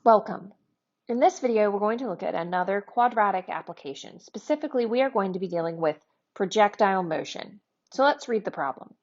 Welcome. In this video, we're going to look at another quadratic application. Specifically, we are going to be dealing with projectile motion. So let's read the problem.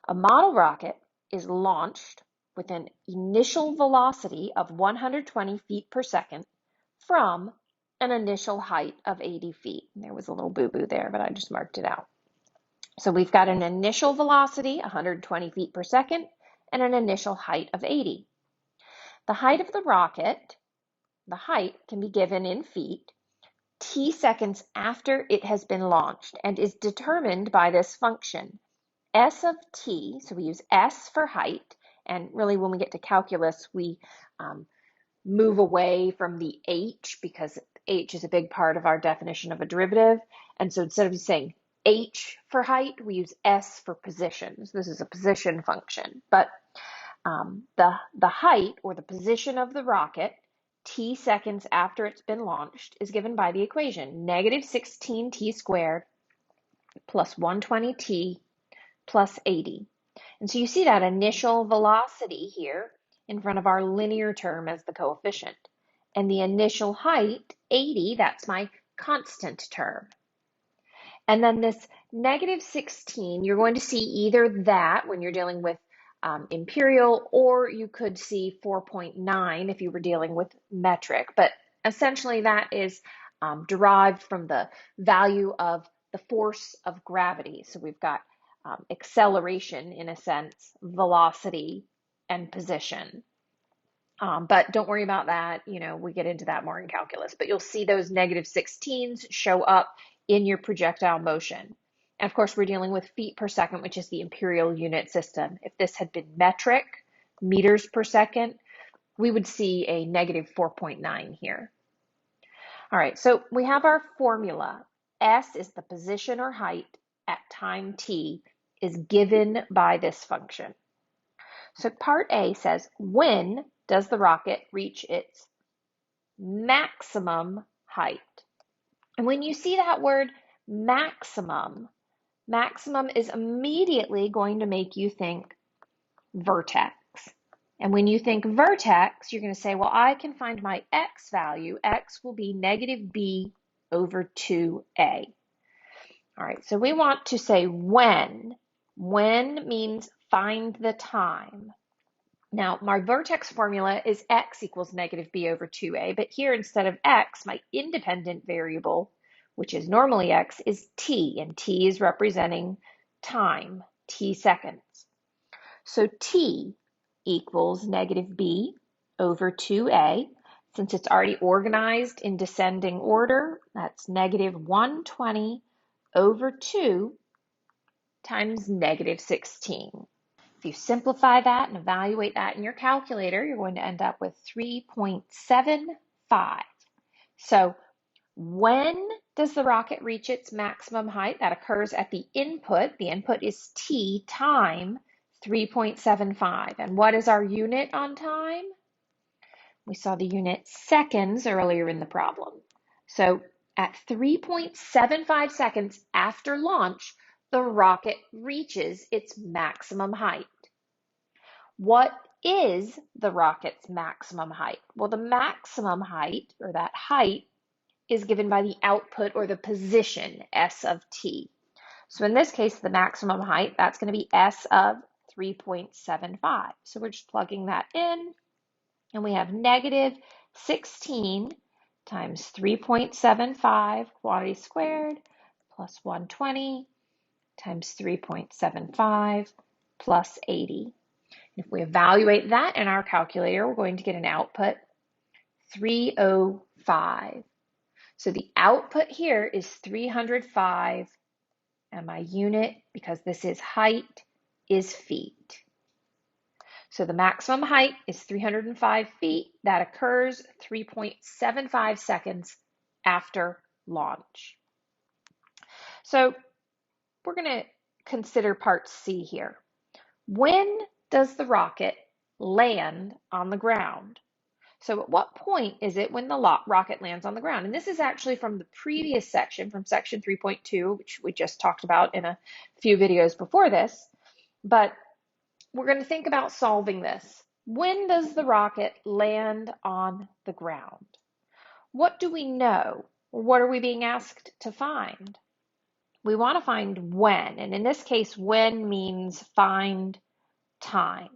A model rocket is launched with an initial velocity of 120 feet per second from an initial height of 80 feet. And there was a little boo-boo there, but I just marked it out. So we've got an initial velocity, 120 feet per second, and an initial height of 80. The height of the rocket, the height can be given in feet, t seconds after it has been launched, and is determined by this function, s of t. So we use s for height, and really when we get to calculus, we move away from the h because h is a big part of our definition of a derivative. And so instead of saying h for height, we use s for position. So this is a position function. But the height, or the position of the rocket, t seconds after it's been launched, is given by the equation negative 16t squared plus 120t plus 80. And so you see that initial velocity here in front of our linear term as the coefficient. And the initial height, 80, that's my constant term. And then this negative 16, you're going to see either that when you're dealing with imperial, or you could see 4.9 if you were dealing with metric. But essentially that is derived from the value of the force of gravity. So we've got acceleration, in a sense, velocity, and position. But don't worry about that. We get into that more in calculus. But you'll see those negative 16s show up in your projectile motion. And of course, we're dealing with feet per second, which is the imperial unit system. If this had been metric, meters per second, we would see a negative 4.9 here. All right, so we have our formula. S is the position or height at time t is given by this function. So part A says, when does the rocket reach its maximum height? And when you see that word maximum, maximum is immediately going to make you think vertex. And when you think vertex, you're going to say, well, I can find my x value. X will be negative b over 2a. All right, so we want to say when. When means find the time. Now, my vertex formula is x equals negative b over 2a, but here instead of x, my independent variable, which is normally x, is t, and t is representing time, t seconds. So t equals negative b over 2a. Since it's already organized in descending order, that's negative 120 over 2 times negative 16. If you simplify that and evaluate that in your calculator, you're going to end up with 3.75. So when does the rocket reach its maximum height? That occurs at the input. The input is t time 3.75. And what is our unit on time? We saw the unit seconds earlier in the problem. So at 3.75 seconds after launch, the rocket reaches its maximum height. What is the rocket's maximum height? Well, the maximum height, or that height, is given by the output or the position, s of t. So in this case, the maximum height, that's going to be s of 3.75. So we're just plugging that in, and we have negative 16 times 3.75 quantity squared plus 120 times 3.75 plus 80. If we evaluate that in our calculator, we're going to get an output 305. So the output here is 305, and my unit, because this is height, is feet. So the maximum height is 305 feet. That occurs 3.75 seconds after launch. So we're going to consider part C here. When does the rocket land on the ground? So at what point is it when the rocket lands on the ground? And this is actually from the previous section, from section 3.2, which we just talked about in a few videos before this. But we're going to think about solving this. When does the rocket land on the ground? What do we know? What are we being asked to find? We want to find when, and in this case, when means find time.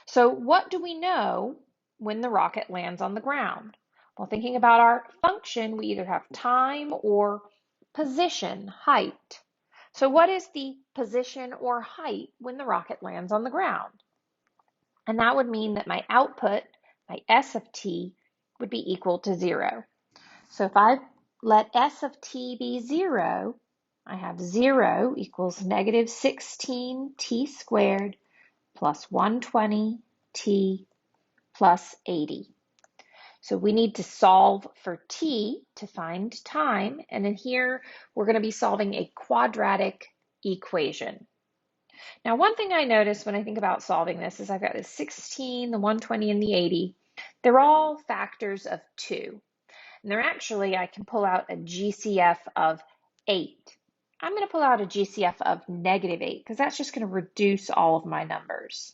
So what do we know when the rocket lands on the ground? Well, thinking about our function, we either have time or position, height. So what is the position or height when the rocket lands on the ground? And that would mean that my output, my S of t, would be equal to 0. So if I let S of t be 0, I have 0 equals negative 16t squared plus 120t plus 80. So we need to solve for t to find time. And in here, we're going to be solving a quadratic equation. Now, one thing I notice when I think about solving this is I've got the 16, the 120, and the 80. They're all factors of 2. And they're actually, I can pull out a GCF of 8. I'm going to pull out a GCF of negative 8 because that's just going to reduce all of my numbers.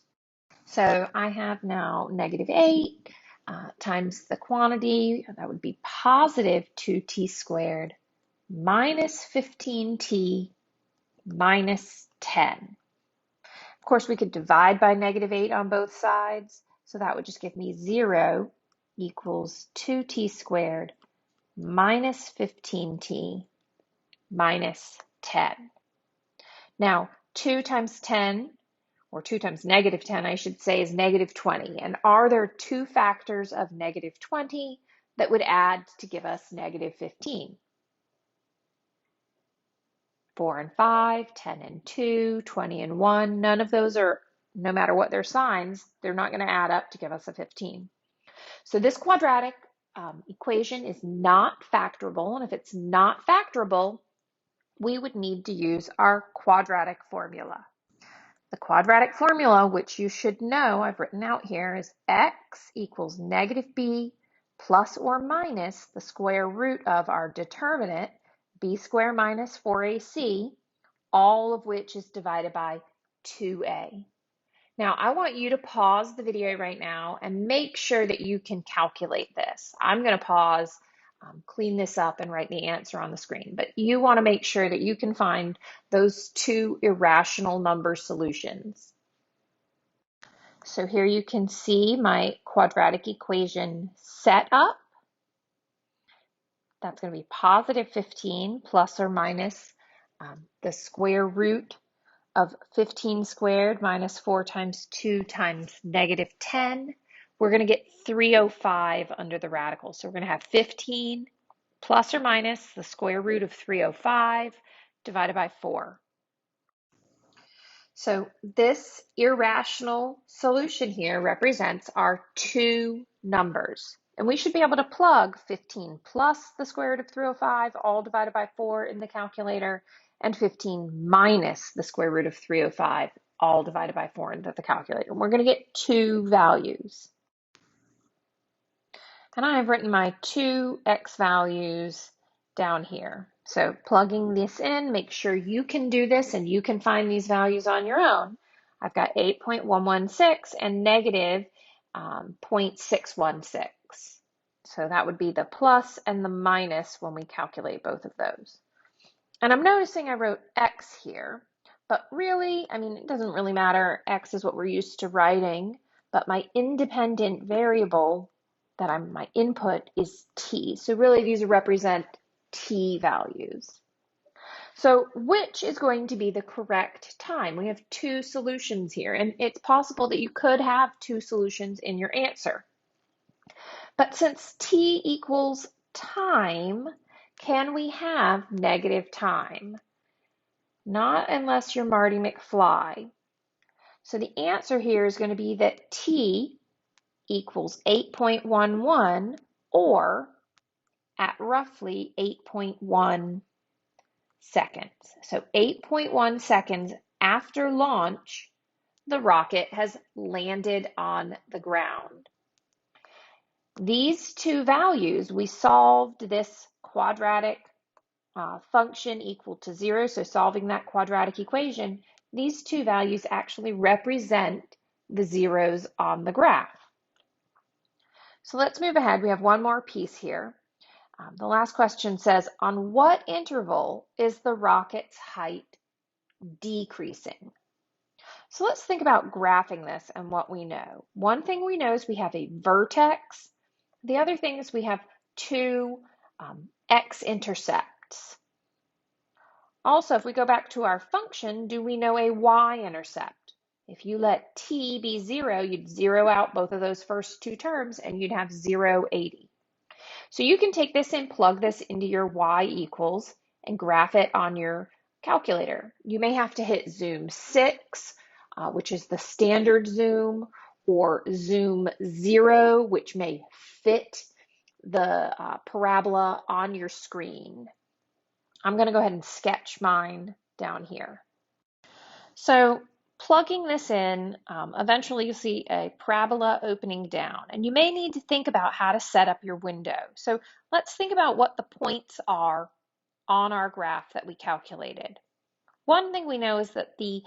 So I have now negative 8 times the quantity, that would be positive 2t squared minus 15t minus 10. Of course, we could divide by negative 8 on both sides, so that would just give me 0 equals 2t squared minus 15t minus 10. Now, 2 times 10, or 2 times negative 10, I should say, is negative 20. And are there two factors of negative 20 that would add to give us negative 15? 4 and 5, 10 and 2, 20 and 1. None of those are, no matter what their signs, they're not going to add up to give us a 15. So this quadratic equation is not factorable. And if it's not factorable, we would need to use our quadratic formula. The quadratic formula, which you should know, I've written out here, is x equals negative b plus or minus the square root of our determinant, b squared minus 4ac, all of which is divided by 2a. Now, I want you to pause the video right now and make sure that you can calculate this. I'm going to pause, clean this up, and write the answer on the screen. But you want to make sure that you can find those two irrational number solutions. So here you can see my quadratic equation set up. That's going to be positive 15 plus or minus the square root of 15 squared minus 4 times 2 times negative 10. We're going to get 305 under the radical. So we're going to have 15 plus or minus the square root of 305 divided by 4. So this irrational solution here represents our two numbers. And we should be able to plug 15 plus the square root of 305, all divided by 4 in the calculator, and 15 minus the square root of 305, all divided by 4 into the calculator. We're going to get two values. And I have written my two x values down here. So plugging this in, make sure you can do this and you can find these values on your own. I've got 8.116 and negative 0.616. So that would be the plus and the minus when we calculate both of those. And I'm noticing I wrote x here, but really, I mean, it doesn't really matter. X is what we're used to writing, but my independent variable that my input is t. So really these represent t values. So which is going to be the correct time? We have two solutions here, and it's possible that you could have two solutions in your answer. But since t equals time, can we have negative time? Not unless you're Marty McFly. So the answer here is going to be that t equals 8.11, or at roughly 8.1 seconds. So 8.1 seconds after launch, the rocket has landed on the ground. These two values, we solved this quadratic function equal to 0, so solving that quadratic equation, these two values actually represent the zeros on the graph. So let's move ahead. We have one more piece here. The last question says, on what interval is the rocket's height decreasing? So let's think about graphing this and what we know. One thing we know is we have a vertex. The other thing is we have two x-intercepts. Also, if we go back to our function, do we know a y-intercept? If you let t be 0, you'd zero out both of those first two terms and you'd have 0, 80. So you can take this and plug this into your y equals and graph it on your calculator. You may have to hit zoom 6, which is the standard zoom, or zoom 0, which may fit the parabola on your screen. I'm going to go ahead and sketch mine down here. So plugging this in, eventually you'll see a parabola opening down, and you may need to think about how to set up your window. So let's think about what the points are on our graph that we calculated. One thing we know is that the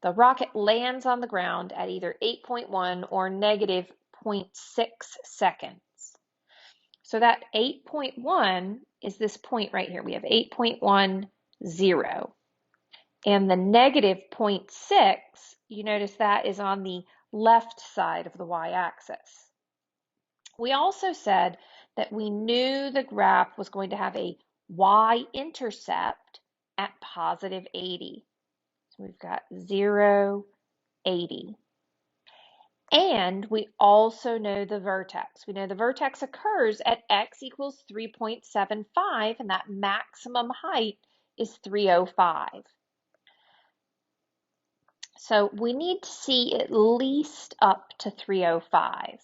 rocket lands on the ground at either 8.1 or negative 0.6 seconds. So that 8.1 is this point right here. We have 8.10. And the negative 0.6, you notice that is on the left side of the y-axis. We also said that we knew the graph was going to have a y-intercept at positive 80. So we've got 0, 80. And we also know the vertex. We know the vertex occurs at x equals 3.75, and that maximum height is 305. So we need to see at least up to 305.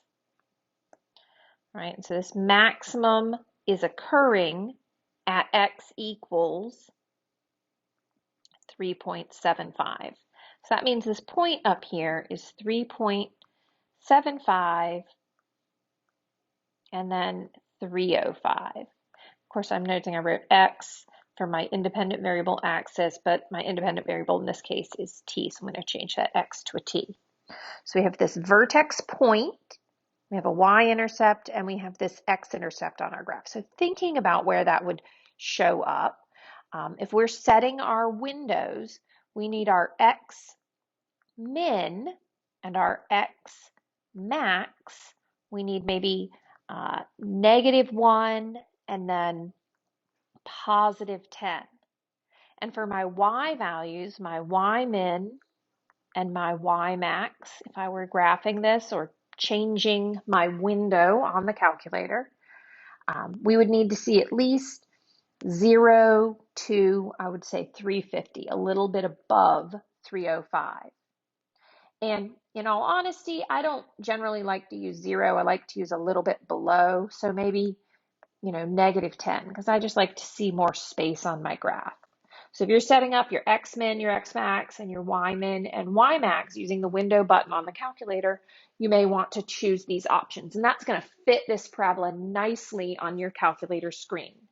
Right? And so this maximum is occurring at x equals 3.75. So that means this point up here is 3.75 and then 305. Of course, I'm noticing I wrote x for my independent variable axis, but my independent variable in this case is t, so I'm going to change that x to a t. So we have this vertex point, we have a y-intercept, and we have this x-intercept on our graph. So thinking about where that would show up, if we're setting our windows, we need our x min and our x max. We need maybe -1 and then +10. And for my y values, my y min and my y max, if I were graphing this or changing my window on the calculator, we would need to see at least 0 to, I would say, 350, a little bit above 305. And in all honesty, I don't generally like to use 0. I like to use a little bit below, so maybe, -10, because I just like to see more space on my graph. So if you're setting up your x min, your x max, and your y min and y max using the window button on the calculator, you may want to choose these options. And that's going to fit this parabola nicely on your calculator screen.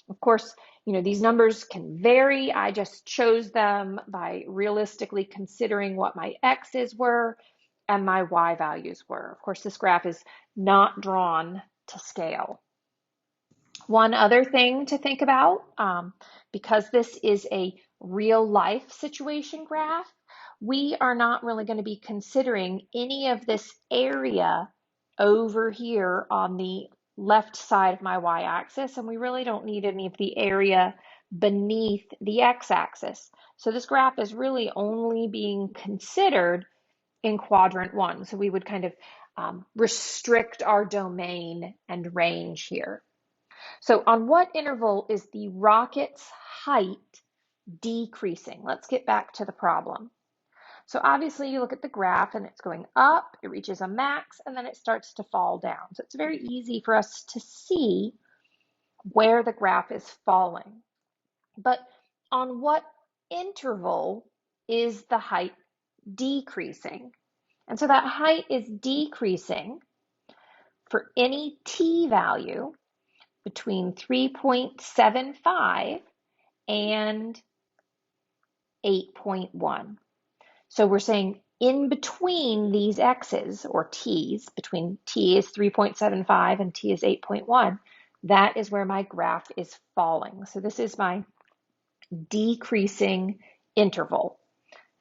Of course, these numbers can vary. I just chose them by realistically considering what my x's were and my y values were. Of course, this graph is not drawn to scale. One other thing to think about, because this is a real life situation graph, we are not really going to be considering any of this area over here on the left side of my y-axis, and we really don't need any of the area beneath the x-axis. So this graph is really only being considered in quadrant 1. So we would kind of restrict our domain and range here. So on what interval is the rocket's height decreasing? Let's get back to the problem. So obviously you look at the graph and it's going up, it reaches a max, and then it starts to fall down. So it's very easy for us to see where the graph is falling. But on what interval is the height decreasing? And so that height is decreasing for any t value between 3.75 and 8.1. So we're saying in between these x's, or t's, between t is 3.75 and t is 8.1, that is where my graph is falling. So this is my decreasing interval.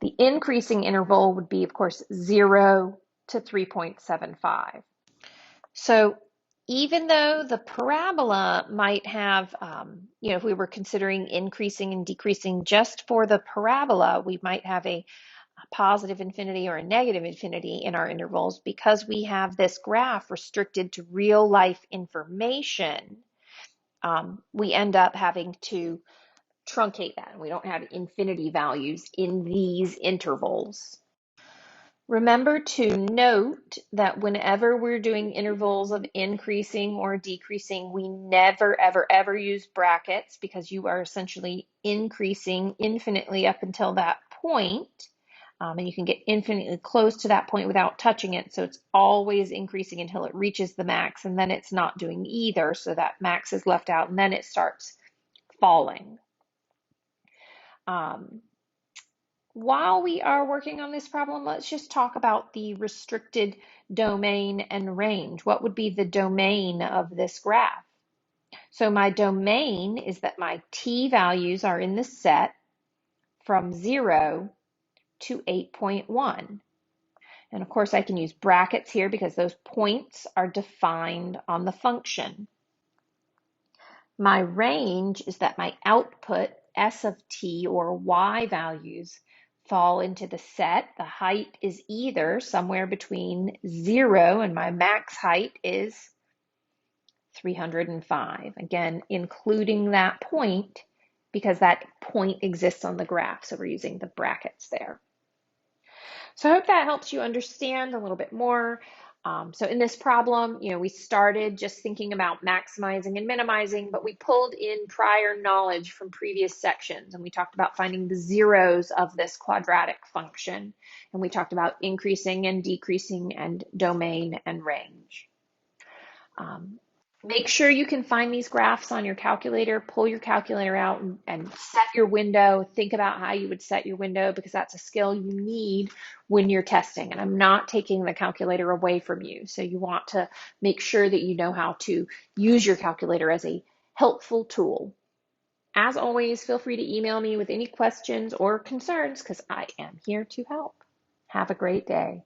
The increasing interval would be, of course, 0 to 3.75. So even though the parabola might have, if we were considering increasing and decreasing just for the parabola, we might have a positive infinity or a negative infinity in our intervals. Because we have this graph restricted to real life information, we end up having to truncate that. We don't have infinity values in these intervals. Remember to note that whenever we're doing intervals of increasing or decreasing, we never, ever, ever use brackets, because you are essentially increasing infinitely up until that point. And you can get infinitely close to that point without touching it. So it's always increasing until it reaches the max, and then it's not doing either. So that max is left out, and then it starts falling. While we are working on this problem, let's just talk about the restricted domain and range. What would be the domain of this graph? So my domain is that my t values are in the set from 0 to 8.1. And of course, I can use brackets here because those points are defined on the function. My range is that my output s of t, or y values, fall into the set. The height is either somewhere between 0 and my max height is 305. Again, including that point because that point exists on the graph. So we're using the brackets there. So I hope that helps you understand a little bit more. So in this problem, we started just thinking about maximizing and minimizing, but we pulled in prior knowledge from previous sections, and we talked about finding the zeros of this quadratic function, and we talked about increasing and decreasing and domain and range. Make sure you can find these graphs on your calculator. Pull your calculator out and set your window. Think about how you would set your window, because that's a skill you need when you're testing. And I'm not taking the calculator away from you. So you want to make sure that you know how to use your calculator as a helpful tool. As always, feel free to email me with any questions or concerns, because I am here to help. Have a great day.